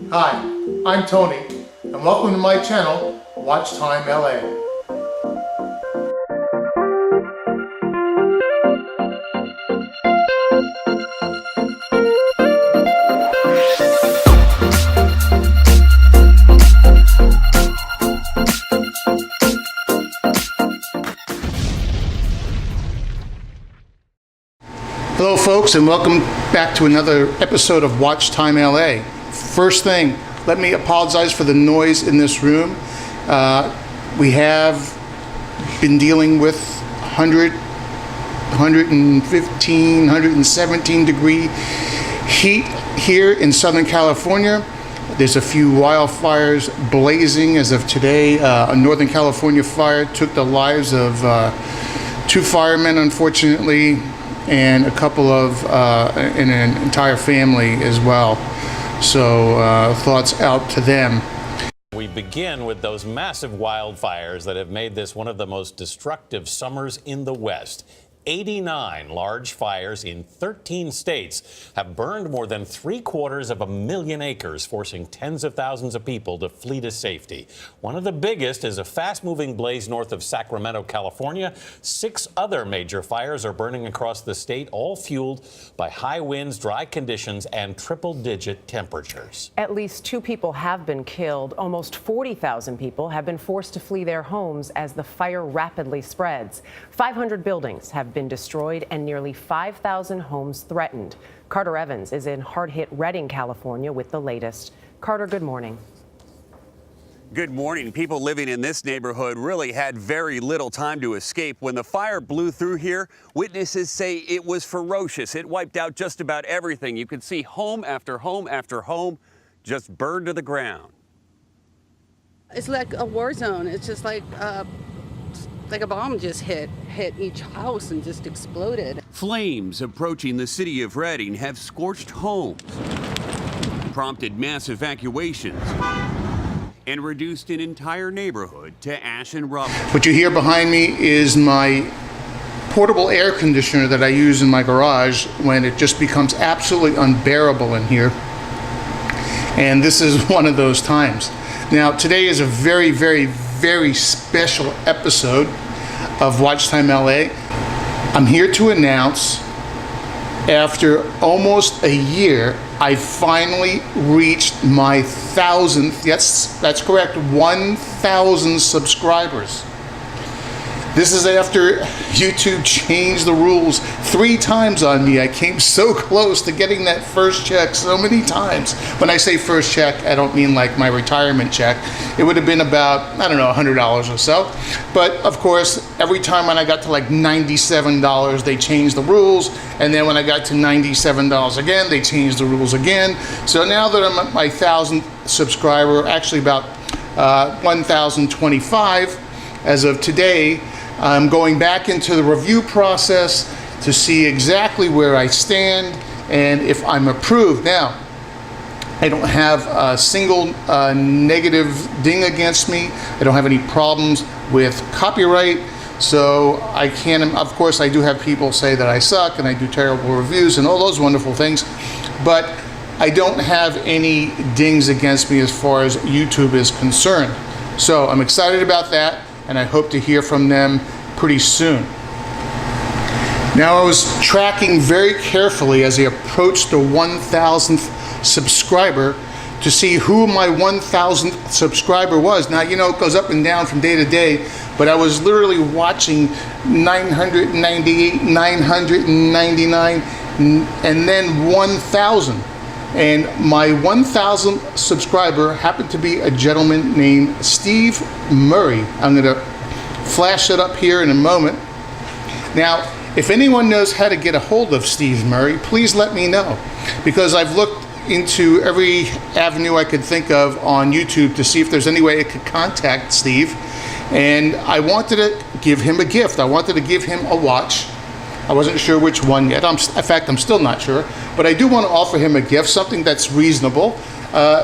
Hi, I'm Tony, and welcome to my channel, Watch Time LA. Hello folks, and welcome back to another episode of Watch Time LA. First thing, let me apologize for the noise in this room. We have been dealing with 100, 115, 117 degree heat here in Southern California. There's a few wildfires blazing as of today. A Northern California fire took the lives of 2 firemen, unfortunately, and a couple of, and an entire family as well. So thoughts out to them. We begin with those massive wildfires that have made this one of the most destructive summers in the West. 89 large fires in 13 states have burned more than 750,000 acres, forcing tens of thousands of people to flee to safety. One of the biggest is a fast-moving blaze north of Sacramento, California. 6 other major fires are burning across the state, all fueled by high winds, dry conditions, and triple-digit temperatures. At least 2 people have been killed. Almost 40,000 people have been forced to flee their homes as the fire rapidly spreads. 500 buildings have been destroyed and nearly 5,000 homes threatened. Carter Evans is in hard-hit Redding, California with the latest. Carter, good morning. Good morning. People living in this neighborhood really had very little time to escape. When the fire blew through here, witnesses say it was ferocious. It wiped out just about everything. You could see home after home after home just burned to the ground. It's like a war zone. It's just like a bomb just hit each house and just exploded. Flames approaching the city of Redding have scorched homes, prompted mass evacuations, and reduced an entire neighborhood to ash and rubble. What you hear behind me is my portable air conditioner that I use in my garage when it just becomes absolutely unbearable in here. And this is one of those times. Now, today is a very, very, very special episode of Watch Time LA. I'm here to announce, after almost a year, I finally reached my 1,000th, yes, that's correct, 1,000 subscribers. This is after YouTube changed the rules 3 times on me. I came so close to getting that first check so many times. When I say first check, I don't mean like my retirement check. It would have been about, I don't know, $100 or so. But of course, every time when I got to like $97, they changed the rules. And then when I got to $97 again, they changed the rules again. So now that I'm at my 1,000th subscriber, actually about 1,025 as of today, I'm going back into the review process to see exactly where I stand and if I'm approved. Now, I don't have a single negative ding against me. I don't have any problems with copyright. So I can, of course, I do have people say that I suck and I do terrible reviews and all those wonderful things, but I don't have any dings against me as far as YouTube is concerned. So I'm excited about that, and I hope to hear from them pretty soon. Now, I was tracking very carefully as I approached the 1,000th subscriber to see who my 1,000th subscriber was. Now, you know, it goes up and down from day to day, but I was literally watching 998, 999, and then 1,000. And my 1,000th subscriber happened to be a gentleman named Steve Murray. I'm going to flash it up here in a moment. Now, if anyone knows how to get a hold of Steve Murray, please let me know, because I've looked into every avenue I could think of on YouTube to see if there's any way I could contact Steve. And I wanted to give him a gift. I wanted to give him a watch. I wasn't sure which one yet. In fact, I'm still not sure. But I do want to offer him a gift, something that's reasonable,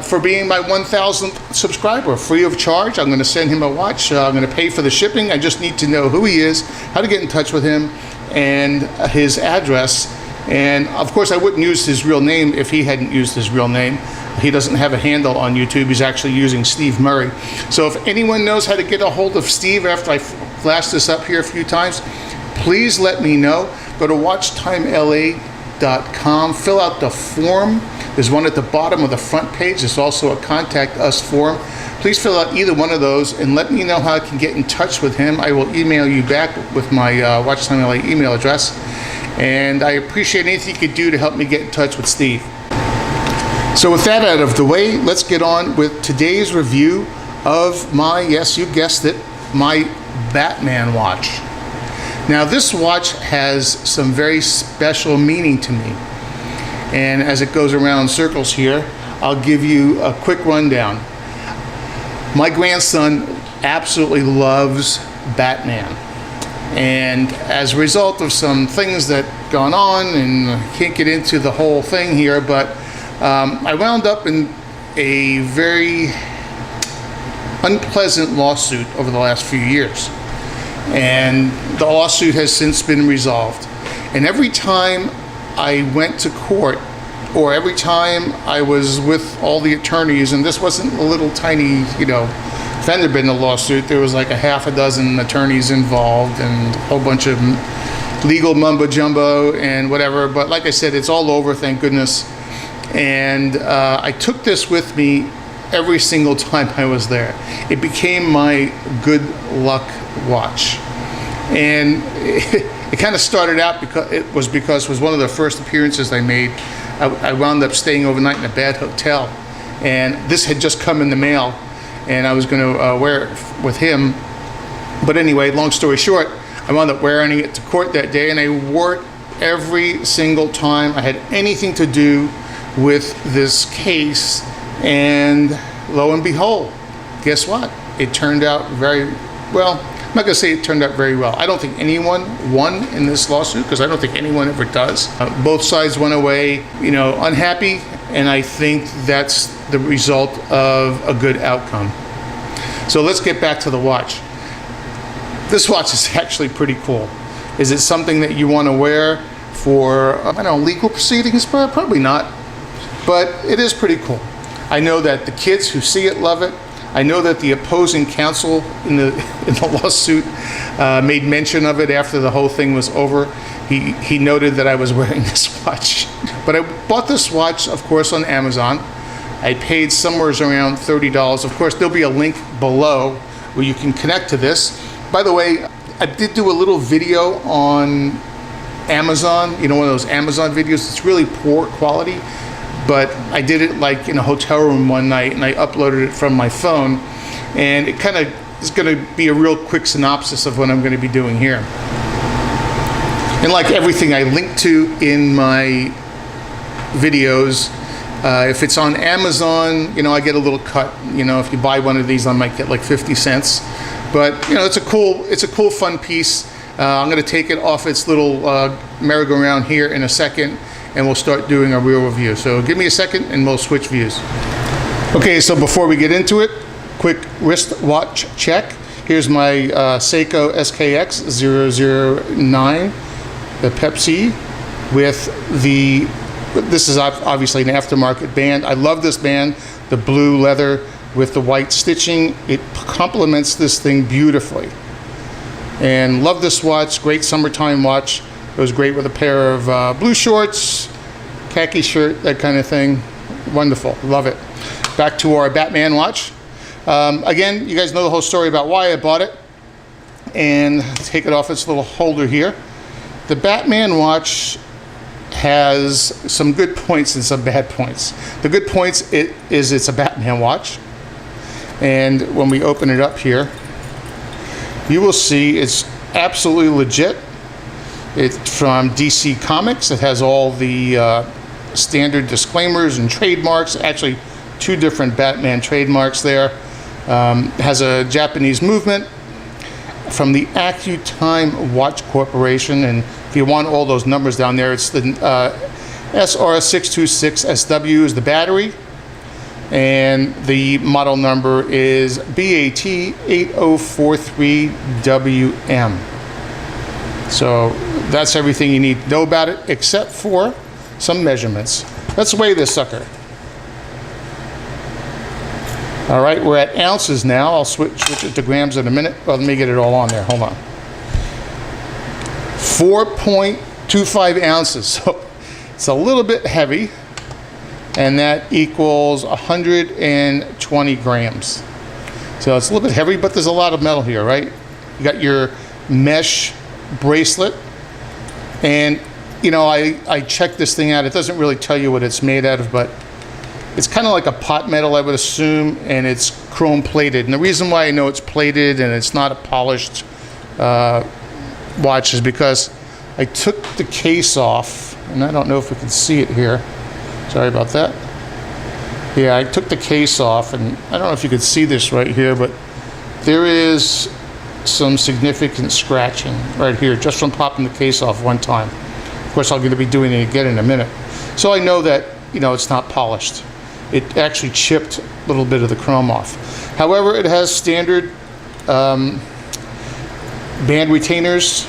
for being my 1,000th subscriber, free of charge. I'm going to send him a watch. I'm going to pay for the shipping. I just need to know who he is, how to get in touch with him, and his address, And of course I wouldn't use his real name if he hadn't used his real name. He doesn't have a handle on YouTube. He's actually using Steve Murray. So if anyone knows how to get a hold of Steve after I flashed this up here a few times, please let me know. Go to watchtimela.com, fill out the form. There's one at the bottom of the front page. There's also a contact us form. Please fill out either one of those and let me know how I can get in touch with him. I will email you back with my Watch Time LA email address. And I appreciate anything you could do to help me get in touch with Steve. So with that out of the way, let's get on with today's review of my, yes, you guessed it, my Batman watch. Now this watch has some very special meaning to me. And as it goes around in circles here, I'll give you a quick rundown. My grandson absolutely loves Batman. And as a result of some things that gone on, and I can't get into the whole thing here, but I wound up in a very unpleasant lawsuit over the last few years. And the lawsuit has since been resolved. And every time I went to court, or every time I was with all the attorneys, and this wasn't a little tiny, fender bender lawsuit, there was like a half a dozen attorneys involved and a whole bunch of legal mumbo jumbo and whatever. But like I said, it's all over, thank goodness. And I took this with me every single time I was there. It became my good luck watch. And it kind of started out because it was one of the first appearances I made. I wound up staying overnight in a bad hotel, and this had just come in the mail, and I was going to wear it with him. But anyway, long story short, I wound up wearing it to court that day, and I wore it every single time I had anything to do with this case. And lo and behold, guess what? It turned out very well. I'm not going to say it turned out very well. I don't think anyone won in this lawsuit, because I don't think anyone ever does. Both sides went away, unhappy, and I think that's the result of a good outcome. So let's get back to the watch. This watch is actually pretty cool. Is it something that you want to wear for, legal proceedings? Probably not, but it is pretty cool. I know that the kids who see it love it. I know that the opposing counsel in the lawsuit made mention of it after the whole thing was over. He noted that I was wearing this watch. But I bought this watch, of course, on Amazon. I paid somewhere around $30. Of course, there'll be a link below where you can connect to this. By the way, I did do a little video on Amazon, one of those Amazon videos. It's really poor quality. But I did it like in a hotel room one night, and I uploaded it from my phone, and it kind of is going to be a real quick synopsis of what I'm going to be doing here. And like everything I link to in my videos, if it's on Amazon, I get a little cut. If you buy one of these, I might get like 50 cents. But it's a cool, fun piece. I'm going to take it off its little merry-go-round here in a second, and we'll start doing a real review. So give me a second and we'll switch views. Okay, so before we get into it, quick wrist watch check. Here's my Seiko SKX 009, the Pepsi with this is obviously an aftermarket band. I love this band, the blue leather with the white stitching. It complements this thing beautifully. And love this watch, great summertime watch. It was great with a pair of blue shorts, khaki shirt, that kind of thing. Wonderful, love it. Back to our Batman watch. Again, you guys know the whole story about why I bought it. And take it off its little holder here. The Batman watch has some good points and some bad points. The good points is it's a Batman watch. And when we open it up here, you will see it's absolutely legit. It's from DC Comics. It has all the standard disclaimers and trademarks. Actually, 2 different Batman trademarks there. Has a Japanese movement from the AccuTime Watch Corporation. And if you want all those numbers down there, it's the SR626SW is the battery. And the model number is BAT8043WM. So that's everything you need to know about it, except for some measurements. Let's weigh this sucker. All right, we're at ounces now. I'll switch it to grams in a minute. Well, let me get it all on there. Hold on. 4.25 ounces. So it's a little bit heavy, and that equals 120 grams. So it's a little bit heavy, but there's a lot of metal here, right? You got your mesh bracelet, and you know, I checked this thing out. It doesn't really tell you what it's made out of, but it's kind of like a pot metal, I would assume, and it's chrome plated. And the reason why I know it's plated and it's not a polished watch is because I took the case off, and I don't know if we can see it here. Sorry about that. Yeah, I took the case off, and I don't know if you could see this right here, but there is some significant scratching right here just from popping the case off one time. Of course, I'm going to be doing it again in a minute. So I know that, you know, it's not polished. It actually chipped a little bit of the chrome off. However, it has standard band retainers,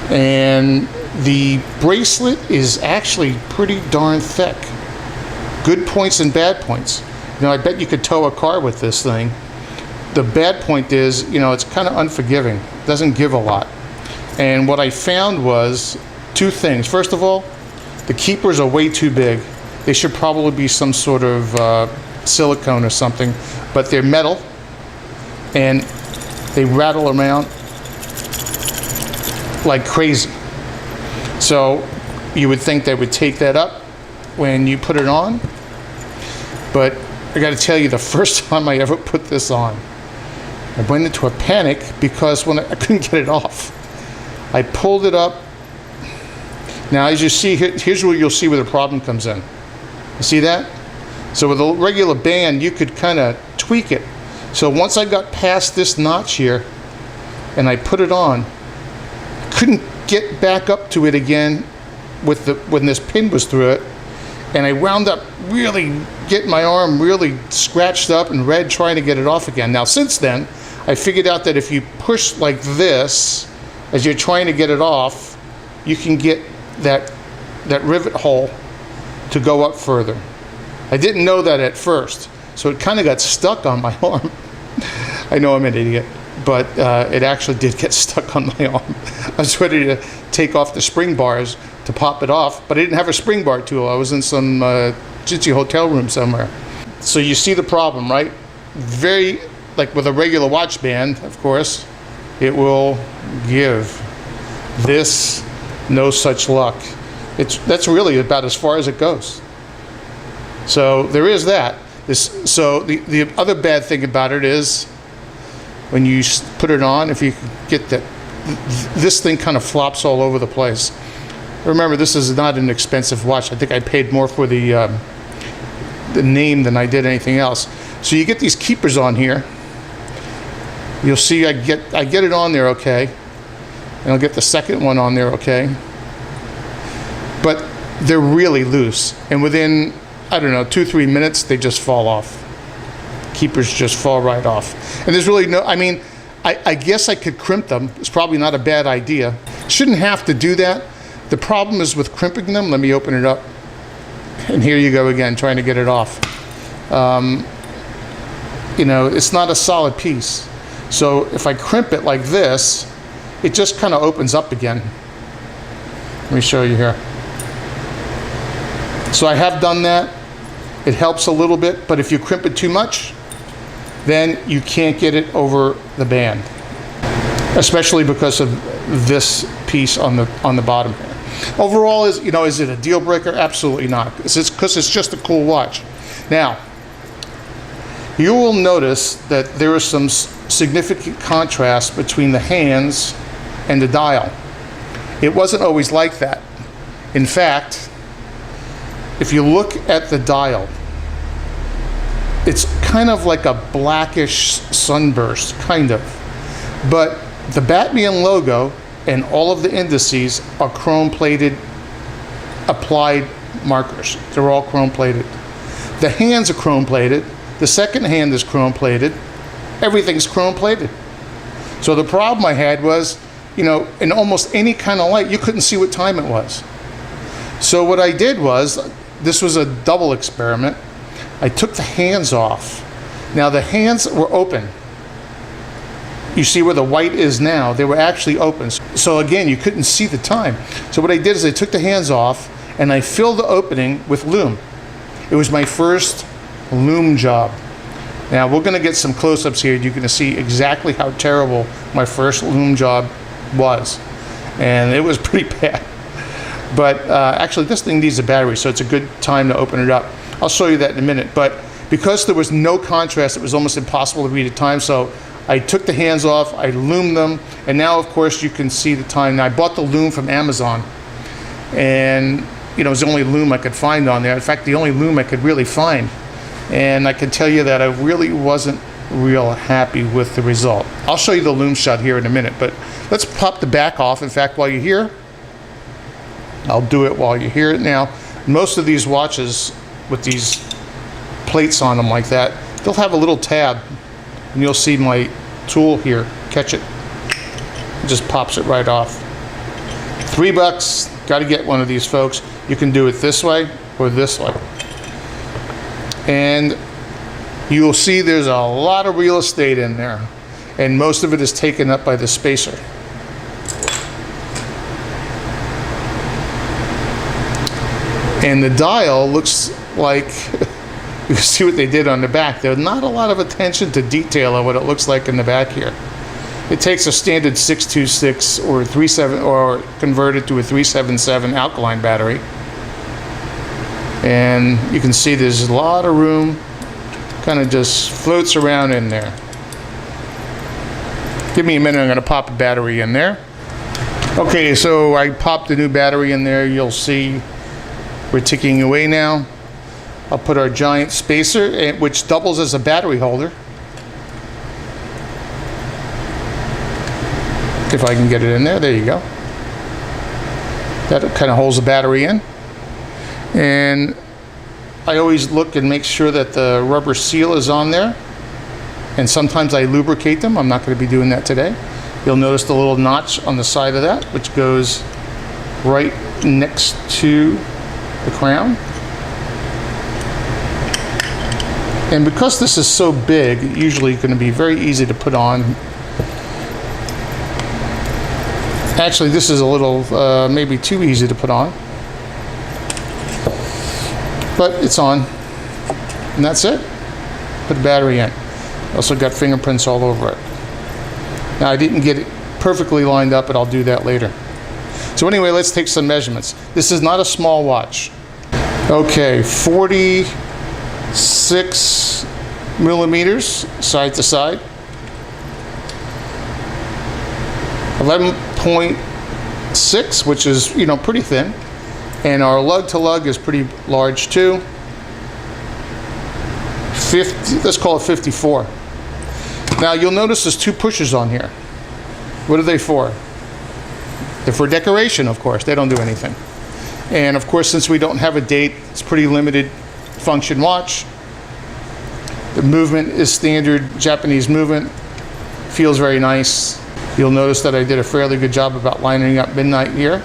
and the bracelet is actually pretty darn thick. Good points and bad points. You know, I bet you could tow a car with this thing. The bad point is, you know, it's kind of unforgiving. It doesn't give a lot. And what I found was two things. First of all, the keepers are way too big. They should probably be some sort of silicone or something, but they're metal, and they rattle around like crazy. So you would think they would take that up when you put it on, but I got to tell you, the first time I ever put this on, I went into a panic because when I couldn't get it off. I pulled it up. Now, as you see, here's where you'll see where the problem comes in. You see that? So with a regular band, you could kind of tweak it. So once I got past this notch here and I put it on, I couldn't get back up to it again when this pin was through it. And I wound up really getting my arm really scratched up and red trying to get it off again. Now, since then, I figured out that if you push like this as you're trying to get it off, you can get that rivet hole to go up further. I didn't know that at first, so it kind of got stuck on my arm. I know I'm an idiot, but it actually did get stuck on my arm. I was ready to take off the spring bars to pop it off, but I didn't have a spring bar tool. I was in some ditzy hotel room somewhere. So you see the problem, right? Very, like with a regular watch band, of course, it will give. This, no such luck. That's really about as far as it goes. So there is that. So the other bad thing about it is when you put it on, if you get that, this thing kind of flops all over the place. Remember, this is not an expensive watch. I think I paid more for the name than I did anything else. So you get these keepers on here. You'll see I get it on there okay, and I'll get the second one on there okay. But they're really loose, and within, I don't know, 2-3 minutes they just fall off. Keepers just fall right off. And there's really no, I mean, I guess I could crimp them. It's probably not a bad idea. Shouldn't have to do that. The problem is with crimping them. Let me open it up. And here you go again, trying to get it off. You know, it's not a solid piece. So if I crimp it like this, it just kind of opens up again. Let me show you here. So I have done that. It helps a little bit, but if you crimp it too much, then you can't get it over the band, especially because of this piece on the bottom here. Overall, is it a deal breaker? Absolutely not. It's because it's just a cool watch. Now, you will notice that there is some significant contrast between the hands and the dial. It wasn't always like that. In fact, if you look at the dial, it's kind of like a blackish sunburst, kind of. But the Batman logo and all of the indices are chrome-plated applied markers. They're all chrome-plated. The hands are chrome-plated. The second hand is chrome-plated. Everything's chrome-plated. So the problem I had was you know, in almost any kind of light, you couldn't see what time it was. So what I did was, this was a double experiment. I took the hands off. Now the hands were open. You see where the white is now, they were actually open. So again, you couldn't see the time. So what I did is I took the hands off and I filled the opening with lume. It was my first lume job. Now we're gonna get some close-ups here. You're gonna see exactly how terrible my first lume job was. And it was pretty bad. But actually this thing needs a battery, so it's a good time to open it up. I'll show you that in a minute. But because there was no contrast, it was almost impossible to read the time. So I took the hands off, I lumed them, and now of course you can see the time. Now I bought the lume from Amazon, and you know, it was the only lume I could find on there. In fact, the only lume I could really find. And I can tell you that I really wasn't real happy with the result. I'll show you the lume shot here in a minute, but let's pop the back off. In fact, while you're here, I'll do it while you're here now. Most of these watches with these plates on them like that, they'll have a little tab, and you'll see my tool here, catch it. It just pops it right off. $3, gotta get one of these, folks. You can do it this way or this way. And you'll see there's a lot of real estate in there, and most of it is taken up by the spacer. And the dial looks like, you can see what they did on the back. There's not a lot of attention to detail of what it looks like in the back here. It takes a standard 626 or 37 or converted to a 377 alkaline battery. And you can see there's a lot of room, kind of just floats around in there. Give me a minute, I'm gonna pop a battery in there. Okay, so I popped the new battery in there. You'll see we're ticking away now. I'll put our giant spacer, which doubles as a battery holder. If I can get it in there, there you go. That kind of holds the battery in. And I always look and make sure that the rubber seal is on there. And sometimes I lubricate them. I'm not going to be doing that today. You'll notice the little notch on the side of that, which goes right next to the crown. And because this is so big, usually going to be very easy to put on. Actually, this is a little, maybe too easy to put on. But it's on. And that's it. Put the battery in. Also got fingerprints all over it. Now, I didn't get it perfectly lined up, but I'll do that later. So anyway, let's take some measurements. This is not a small watch. Okay, 46 millimeters side to side. 11.6, which is, you know, pretty thin. And our lug to lug is pretty large too. 50, let's call it 54. Now you'll notice there's two pushers on here. What are they for? They're for decoration, of course. They don't do anything. And of course, since we don't have a date, it's a pretty limited function watch. The movement is standard Japanese movement. Feels very nice. You'll notice that I did a fairly good job about lining up midnight here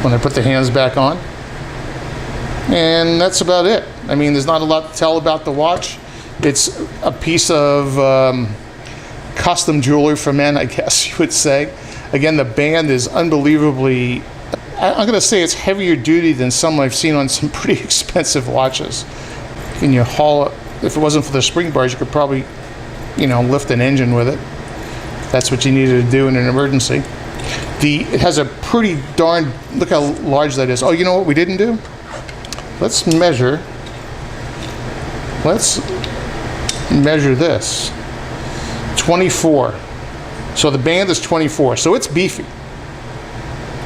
when I put the hands back on. And that's about it. I mean, there's not a lot to tell about the watch. It's a piece of custom jewelry for men, I guess you would say. Again, the band is unbelievably, I'm going to say it's heavier duty than some I've seen on some pretty expensive watches. Can you haul it? If it wasn't for the spring bars, you could probably, you know, lift an engine with it. That's what you needed to do in an emergency. It has a pretty darn, look how large that is. Oh, you know what we didn't do? Let's measure this. 24. So the band is 24, so it's beefy.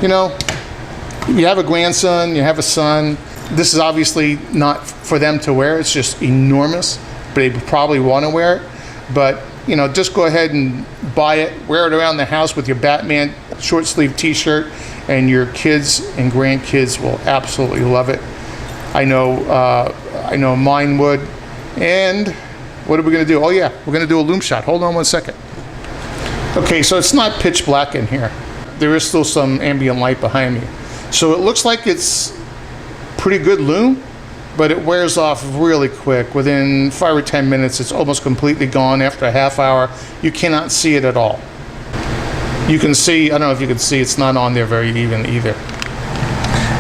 You know, you have a grandson, you have a son. This is obviously not for them to wear. It's just enormous, but they probably want to wear it. But, you know, just go ahead and buy it, wear it around the house with your Batman short sleeve t-shirt, and your kids and grandkids will absolutely love it. I know mine would. And what are we going to do? Oh yeah, we're going to do a lume shot. Hold on one second. Okay, so it's not pitch black in here. There is still some ambient light behind me. So it looks like it's pretty good lume, but it wears off really quick. Within 5 or 10 minutes, it's almost completely gone. After a half hour, you cannot see it at all. You can see, I don't know if you can see, it's not on there very even either.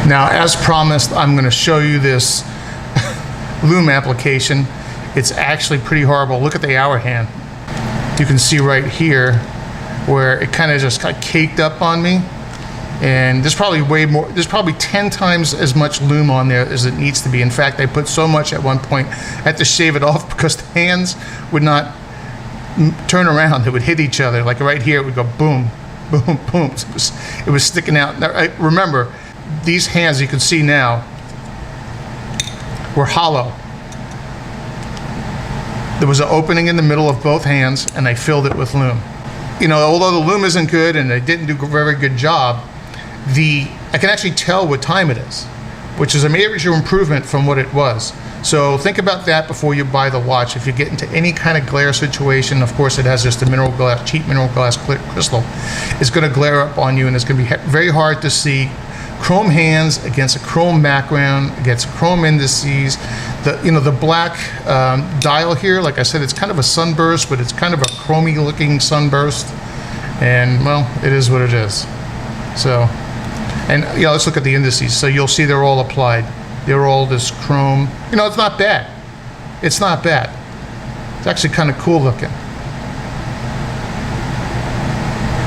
Now, as promised, I'm going to show you this lume application. It's actually pretty horrible. Look at the hour hand. You can see right here where it kind of just got caked up on me. And there's probably way more, there's probably 10 times as much lume on there as it needs to be. In fact, I put so much at one point, I had to shave it off because the hands would not turn around. They would hit each other. Like right here, it would go boom, boom, boom. It was sticking out. Now, remember, these hands you can see now were hollow. There was an opening in the middle of both hands, and I filled it with lume. You know, although the lume isn't good and they didn't do a very good job, I can actually tell what time it is, which is a major improvement from what it was. So think about that before you buy the watch. If you get into any kind of glare situation, of course it has just a mineral glass, cheap mineral glass crystal, it's going to glare up on you, and it's going to be very hard to see chrome hands against a chrome background, against chrome indices. The black dial here, like I said, it's kind of a sunburst, but it's kind of a chromy looking sunburst. And well, it is what it is. So, and yeah, let's look at the indices. So you'll see they're all applied. They're all this chrome. You know, it's not bad. It's not bad. It's actually kind of cool looking.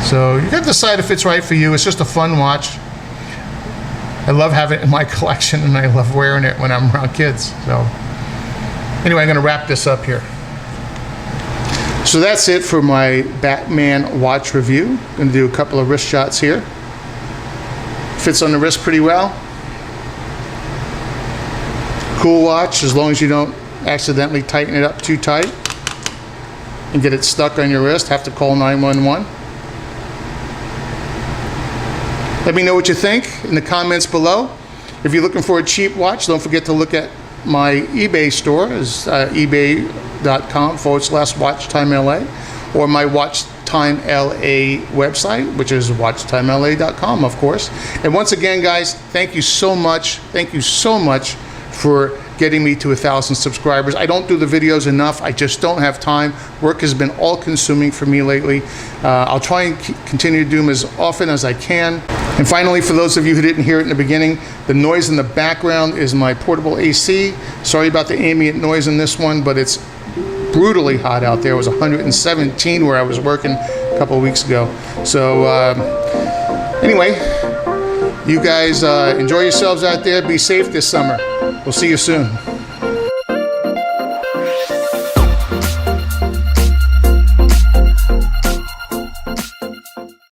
So you got to decide if it's right for you. It's just a fun watch. I love having it in my collection, and I love wearing it when I'm around kids. So anyway, I'm going to wrap this up here. So that's it for my Batman watch review. I'm going to do a couple of wrist shots here. Fits on the wrist pretty well. Cool watch, as long as you don't accidentally tighten it up too tight and get it stuck on your wrist. Have to call 911. Let me know what you think in the comments below. If you're looking for a cheap watch, don't forget to look at my eBay store. It's ebay.com/WatchTimeLA, or my Watchtime LA website, which is WatchTimeLA.com, of course. And once again, guys, thank you so much. Thank you so much for getting me to 1,000 subscribers. I don't do the videos enough. I just don't have time. Work has been all-consuming for me lately. I'll try and continue to do them as often as I can. And finally, for those of you who didn't hear it in the beginning, the noise in the background is my portable AC. Sorry about the ambient noise in this one, but it's brutally hot out there. It was 117 where I was working a couple of weeks ago. So anyway, you guys enjoy yourselves out there. Be safe this summer. We'll see you soon.